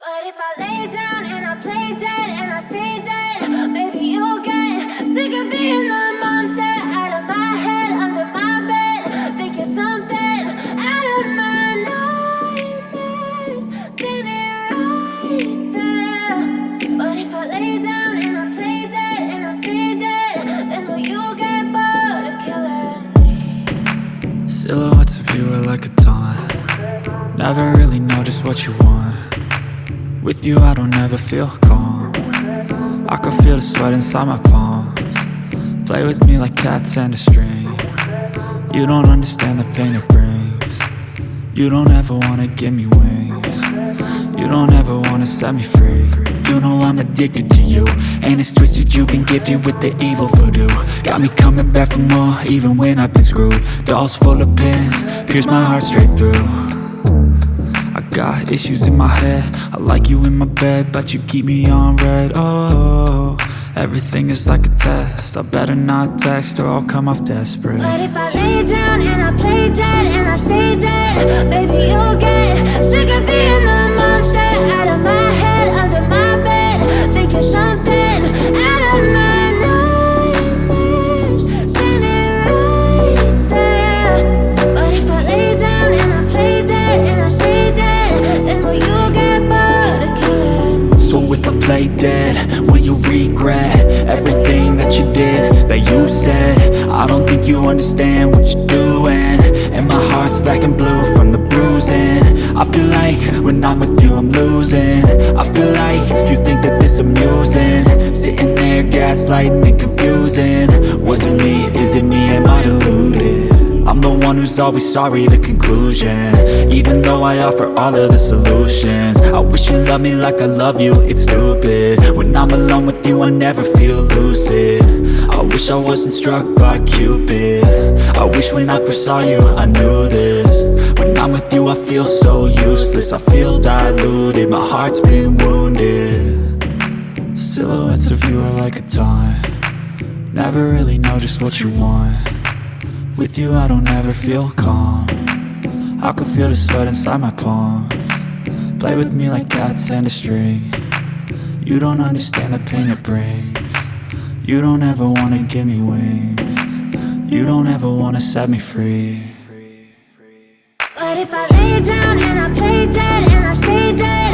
But if I lay down and I play dead and I stay dead, maybe you'll get sick of being the monster out of my head, under my bed. Think you're something out of my nightmares, standing right there. But if I lay down and I play dead and I stay dead, then will you get bored of killing me? Silhouettes of you are like a taunt. Never really know just what you want. With you I don't ever feel calm. I can feel the sweat inside my palms. Play with me like cats and a string. You don't understand the pain it brings. You don't ever wanna give me wings. You don't ever wanna set me free. You know I'm addicted to you, and it's twisted, you've been gifted with the evil voodoo. Got me coming back for more, even when I've been screwed. Dolls full of pins, pierce my heart straight through. I got issues in my head, I like you in my bed, but you keep me on red. Oh, everything is like a test, I better not text or I'll come off desperate. But if I lay down and I play dead and I stay dead, baby you'll get sick of being the monster out of my head, under my bed. Think you're something out of my nightmares, standing right there. But if I lay down and I play dead and I stay dead, then will you get bored of killing me? So if I play dead, will you regret everything that you did, that you said? I don't think you understand what you're doing, and my heart's black and blue from the bruising. I feel like when I'm with you I'm losing. I feel like you think that this amusing, sitting there gaslighting and confusing. Was it me? Is it me? Am I deluded? I'm the one who's always sorry, the conclusion, even though I offer all of the solutions. I wish you loved me like I love you, it's stupid. When I'm alone with you I never feel lucid. I wish I wasn't struck by Cupid. I wish when I first saw you I knew this. When I'm with you I feel so useless, I feel diluted, my heart's been wounded. Silhouettes of you are like a taunt. Never really know just what you want. With you I don't ever feel calm. I can feel the sweat inside my palms. Play with me like cats and a string. You don't understand the pain it brings. You don't ever wanna give me wings. You don't ever wanna set me free. But if I lay down and I play dead and I stay dead,